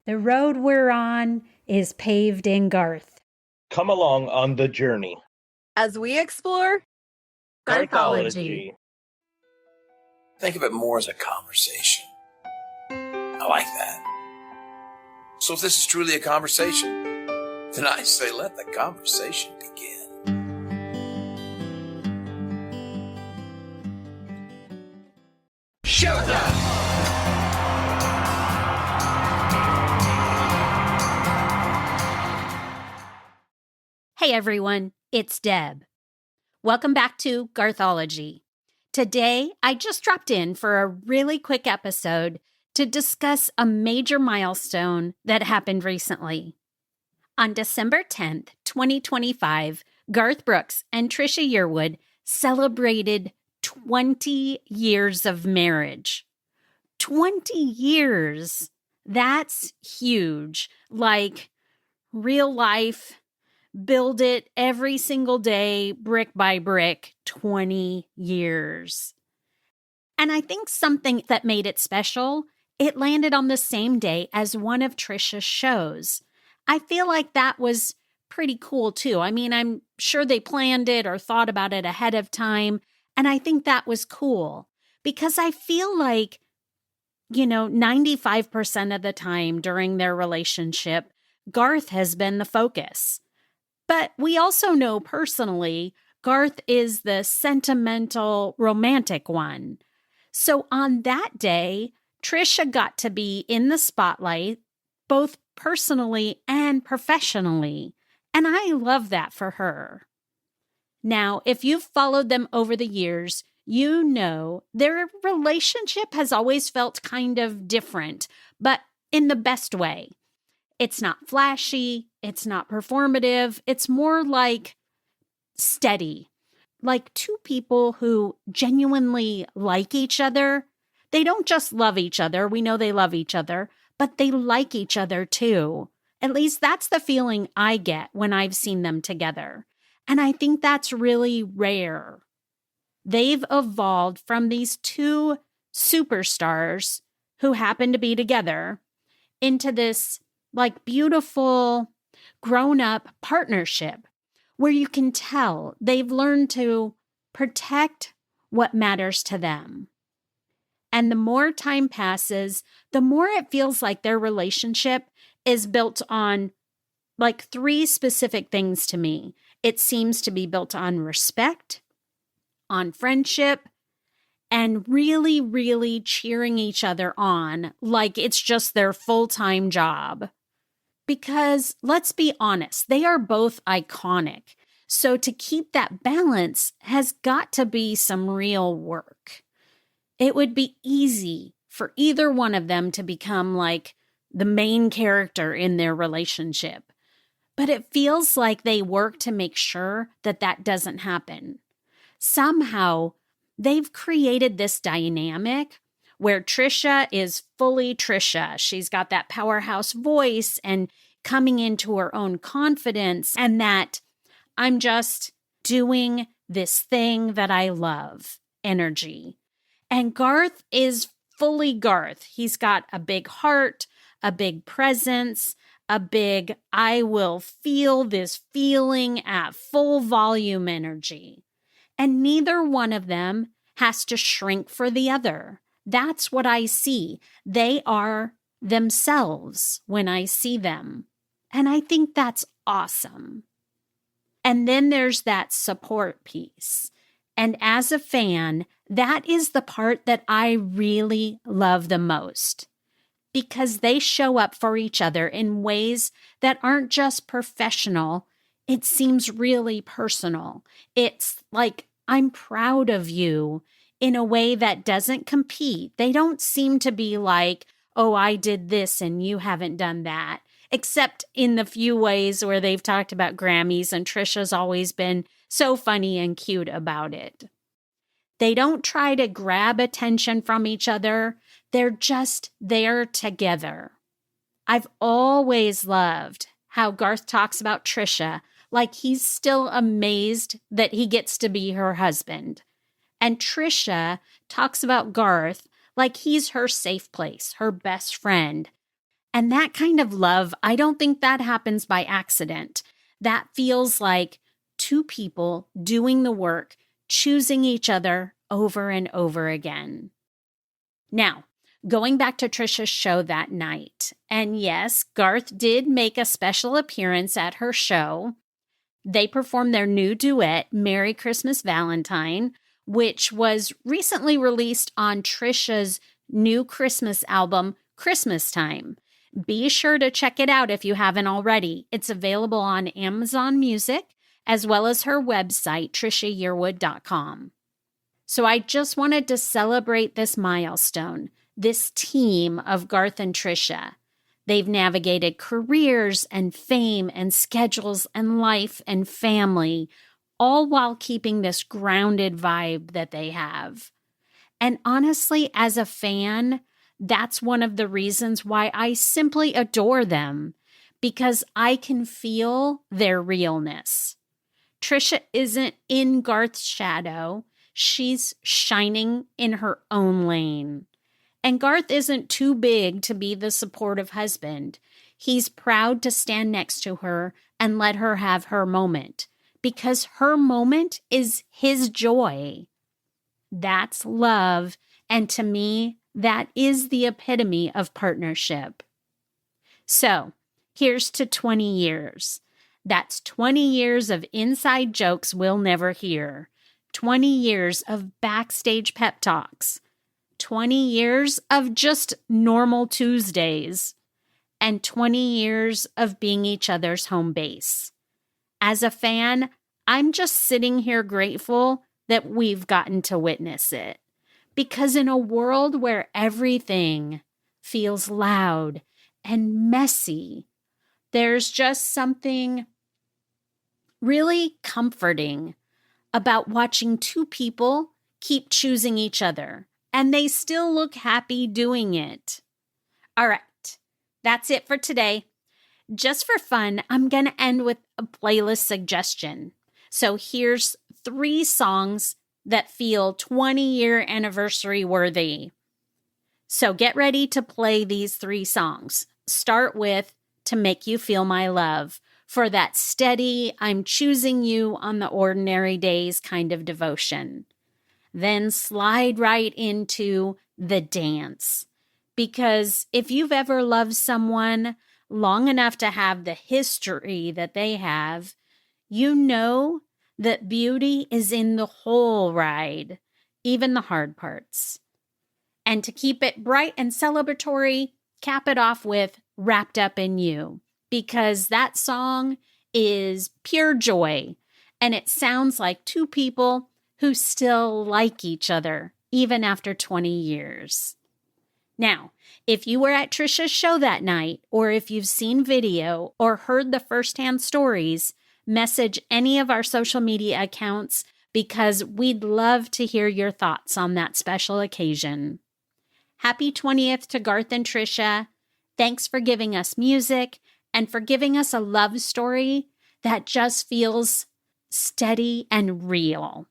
The road we're on is paved in Garth. Come along on the journey as we explore Garthology. Think of it more as a conversation. I like that. So if this is truly a conversation, then I say let the conversation begin. Showtime! Hey everyone, it's Deb. Welcome back to Garthology. Today, I just dropped in for a really quick episode to discuss a major milestone that happened recently. On December 10th, 2025, Garth Brooks and Trisha Yearwood celebrated 20 years of marriage. 20 years! That's huge. Like, real life, build it every single day, brick by brick, 20 years. And I think something that made it special, it landed on the same day as one of Trisha's shows. I feel like that was pretty cool too. I mean, I'm sure they planned it or thought about it ahead of time. And I think that was cool because I feel like, 95% of the time during their relationship, Garth has been the focus. But we also know personally, Garth is the sentimental, romantic one. So on that day, Trisha got to be in the spotlight, both personally and professionally. And I love that for her. Now, if you've followed them over the years, you know their relationship has always felt kind of different, but in the best way. It's not flashy, it's not performative, it's more like steady. Like two people who genuinely like each other. They don't just love each other, we know they love each other, but they like each other too. At least that's the feeling I get when I've seen them together. And I think that's really rare. They've evolved from these two superstars who happen to be together into this beautiful grown-up partnership where you can tell they've learned to protect what matters to them. And the more time passes, the more it feels like their relationship is built on three specific things to me. It seems to be built on respect, on friendship, and really, really cheering each other on like it's just their full-time job. Because let's be honest, they are both iconic. So to keep that balance has got to be some real work. It would be easy for either one of them to become the main character in their relationship. But it feels like they work to make sure that that doesn't happen. Somehow, they've created this dynamic where Trisha is fully Trisha. She's got that powerhouse voice and coming into her own confidence, and that I'm just doing this thing that I love energy. And Garth is fully Garth. He's got a big heart, a big presence, a big I will feel this feeling at full volume energy. And neither one of them has to shrink for the other. That's what I see. They are themselves when I see them. And I think that's awesome. And then there's that support piece. And as a fan, that is the part that I really love the most. Because they show up for each other in ways that aren't just professional. It seems really personal. It's like, I'm proud of you in a way that doesn't compete. They don't seem to be like, oh, I did this and you haven't done that. Except in the few ways where they've talked about Grammys and Trisha's always been so funny and cute about it. They don't try to grab attention from each other. They're just there together. I've always loved how Garth talks about Trisha like he's still amazed that he gets to be her husband. And Trisha talks about Garth like he's her safe place, her best friend. And that kind of love, I don't think that happens by accident. That feels like two people doing the work, choosing each other over and over again. Now, going back to Trisha's show that night, and yes, Garth did make a special appearance at her show. They performed their new duet, Merry Christmas Valentine, which was recently released on Trisha's new Christmas album, Christmas Time. Be sure to check it out if you haven't already. It's available on Amazon Music, as well as her website, TrishaYearwood.com. So I just wanted to celebrate this milestone, this team of Garth and Trisha. They've navigated careers and fame and schedules and life and family, all while keeping this grounded vibe that they have. And honestly, as a fan, that's one of the reasons why I simply adore them, because I can feel their realness. Trisha isn't in Garth's shadow. She's shining in her own lane. And Garth isn't too big to be the supportive husband. He's proud to stand next to her and let her have her moment, because her moment is his joy. That's love, and to me, that is the epitome of partnership. So, here's to 20 years. That's 20 years of inside jokes we'll never hear. 20 years of backstage pep talks. 20 years of just normal Tuesdays. And 20 years of being each other's home base. As a fan, I'm just sitting here grateful that we've gotten to witness it. Because in a world where everything feels loud and messy, there's just something really comforting about watching two people keep choosing each other, and they still look happy doing it. All right, that's it for today. Just for fun, I'm going to end with a playlist suggestion. So here's 3 songs that feel 20-year anniversary worthy. So get ready to play these 3 songs. Start with To Make You Feel My Love, for that steady, I'm choosing you on the ordinary days kind of devotion. Then slide right into The Dance, because if you've ever loved someone long enough to have the history that they have, you know that beauty is in the whole ride, even the hard parts. And to keep it bright and celebratory, cap it off with Wrapped Up in You, because that song is pure joy, and it sounds like two people who still like each other, even after 20 years. Now, if you were at Trisha's show that night, or if you've seen video or heard the firsthand stories, message any of our social media accounts, because we'd love to hear your thoughts on that special occasion. Happy 20th to Garth and Trisha. Thanks for giving us music and for giving us a love story that just feels steady and real.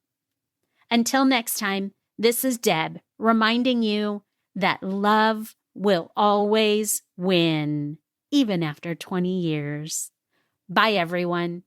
Until next time, this is Deb reminding you that love will always win, even after 20 years. Bye, everyone.